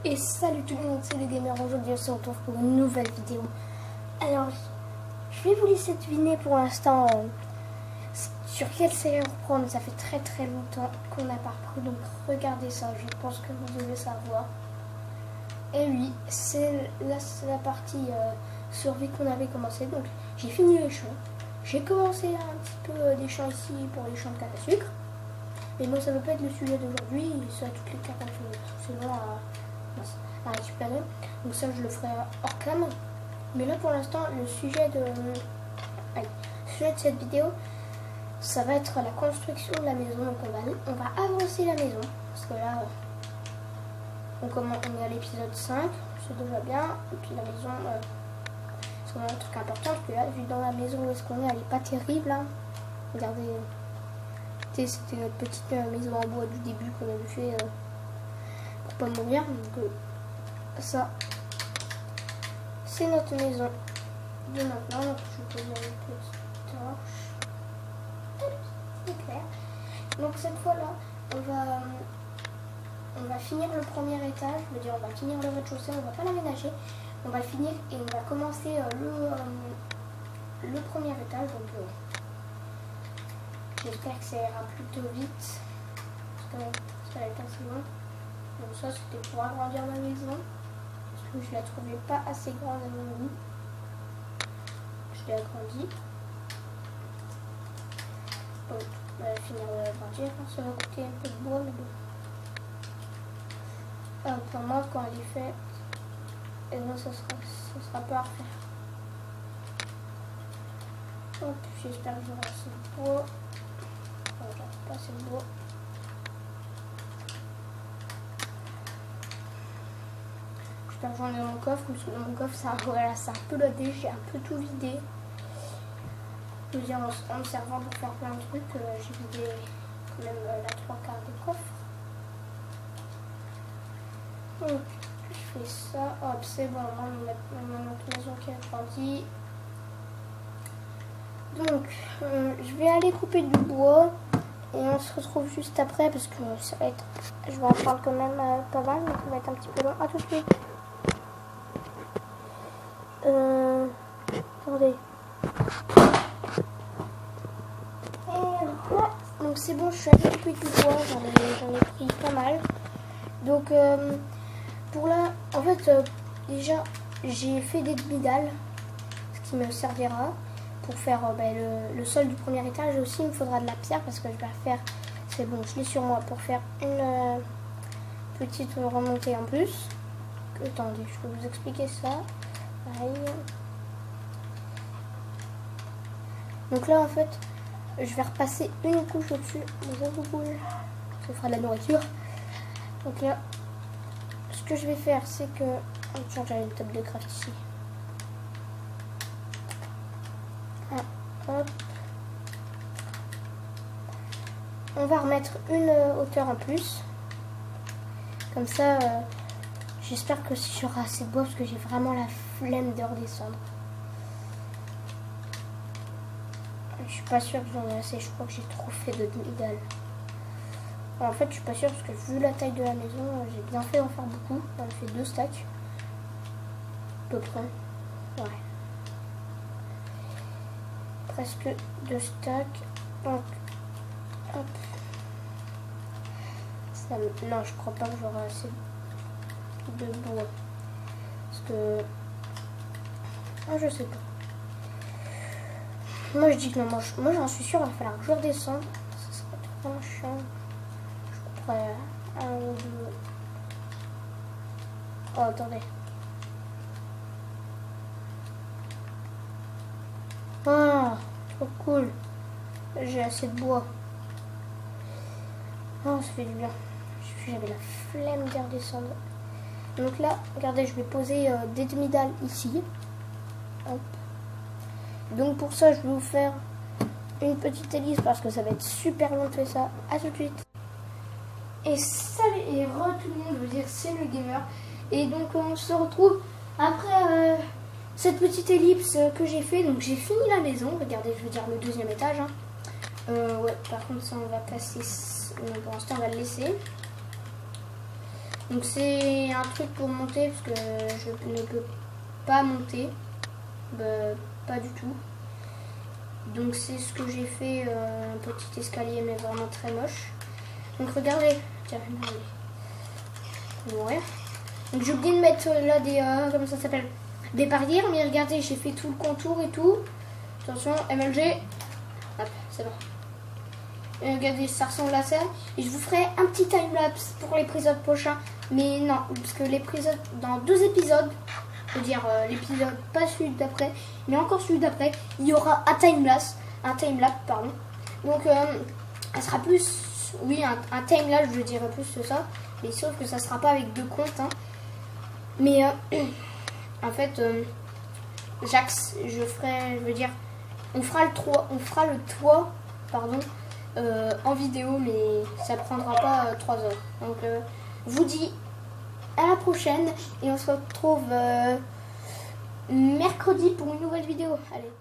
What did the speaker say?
Et salut tout le monde, c'est le gamer. Aujourd'hui on se retrouve pour une nouvelle vidéo. Alors je vais vous laisser deviner pour l'instant sur quelle série on reprend, mais ça fait très longtemps qu'on n'a pas repris, donc regardez ça, je pense que vous devez savoir. Et oui, c'est la partie survie qu'on avait commencé, donc j'ai fini les champs. J'ai commencé un petit peu des champs ici pour les champs de canne à sucre. Mais bon, ça ne veut pas être le sujet d'aujourd'hui, ça a toutes les 40 minutes, sinon à récupérer. Donc ça, je le ferai hors cam. Mais là, pour l'instant, le sujet de cette vidéo, ça va être la construction de la maison. Donc on va avancer la maison, parce que là, on est à l'épisode 5, c'est déjà bien. Et puis la maison, c'est vraiment un truc important, parce que là, vu dans la maison où est-ce qu'on est, elle est pas terrible. Hein. Regardez. C'était notre petite maison en bois du début qu'on avait fait pour pas mourir. Donc ça, c'est notre maison de maintenant. Donc je vais poser une petite torche. C'est clair. Donc cette fois-là, on va finir le premier étage. Je veux dire, on va finir le rez-de-chaussée. On va pas l'aménager. On va le finir et on va commencer le premier étage. Donc j'espère que ça ira plutôt vite, parce que ça va être assez long. Donc ça, c'était pour agrandir ma maison, parce que je la trouvais pas assez grande à mon goût. Je l'ai agrandie. Donc on va finir de l'agrandir. Ça va coûter un peu de bois, mais bon. Pour moi, quand elle est faite, et ben, ça sera pas à refaire. Hop, j'espère que j'aurai assez de bois. Pas assez de bois. J'espère que j'en ai dans mon coffre, parce que dans mon coffre, ça, voilà, c'est un peu lodé, j'ai un peu tout vidé. Je veux dire, en me servant pour faire plein de trucs, j'ai vidé quand même la 3/4 des coffres. Donc, je fais ça. Hop, c'est bon, on va mettre notre maison qui a grandi. Donc, je vais aller couper du bois. Et on se retrouve juste après parce que ça va être... Je vais en prendre quand même pas mal, mais ça va être un petit peu long. À tout de suite. Attendez. Et voilà. Donc c'est bon, je suis allée couper du bois. J'en ai pris pas mal. Donc pour là, en fait, déjà, j'ai fait des demi-dalles. Ce qui me servira pour faire le sol du premier étage. Et aussi il me faudra de la pierre parce que je vais faire, c'est bon, je l'ai sur moi, pour faire une petite remontée en plus. Attendez, je peux vous expliquer ça. Pareil. Donc là en fait je vais repasser une couche au-dessus. Ça fera de la nourriture. Donc là ce que je vais faire, c'est que tiens, j'avais une table de craft ici. Hop. On va remettre une hauteur en plus. Comme ça, j'espère que j'aurai assez de bois parce que j'ai vraiment la flemme de redescendre. Je suis pas sûre que j'en ai assez. Je crois que j'ai trop fait de demi-dalles. En fait, je suis pas sûre parce que vu la taille de la maison, j'ai bien fait d'en faire beaucoup. J'en ai fait 2 stacks. À peu près. Ouais. Presque 2 stacks. Donc, hop. Non, je crois pas que j'aurai assez de bois. Parce que... Ah, je sais pas. Moi, je dis que non. Moi j'en suis sûre, il va falloir que je redescende. Ça serait vraiment chiant. Je couperai un ou deux. Oh, attendez. Ah, trop cool. J'ai assez de bois. Oh, ça fait du bien. J'avais la flemme de redescendre. Donc là, regardez, je vais poser des demi-dalles ici. Hop. Donc pour ça, je vais vous faire une petite hélice parce que ça va être super long de faire ça. À tout de suite. Et salut et re tout le monde, je veux dire, c'est le gamer. Et donc on se retrouve après cette petite ellipse que j'ai fait. Donc j'ai fini la maison. Regardez, je veux dire le 2e étage. Hein. Ouais, par contre ça on va passer. Pour l'instant on va le laisser. Donc c'est un truc pour monter parce que je ne peux pas monter. Pas du tout. Donc c'est ce que j'ai fait, un petit escalier mais vraiment très moche. Donc regardez, tiens, ouais. Donc j'ai oublié de mettre là des, comment ça s'appelle, des barrières, mais regardez, j'ai fait tout le contour et tout. Attention, MLG, hop, c'est bon. Et regardez, ça ressemble à ça. Et je vous ferai un petit time-lapse pour l'épisode prochain. Mais non, parce que l'épisode, dans 2 épisodes, je veux dire l'épisode, pas celui d'après, mais encore celui d'après, il y aura un time-lapse, pardon. Donc, ça sera plus, oui, un time-lapse, je dirais plus que ça. Mais sauf que ça sera pas avec 2 comptes, hein. Mais, en fait, je veux dire, on fera le toit, pardon, en vidéo, mais ça prendra pas 3 heures. Donc, je vous dis à la prochaine et on se retrouve mercredi pour une nouvelle vidéo. Allez.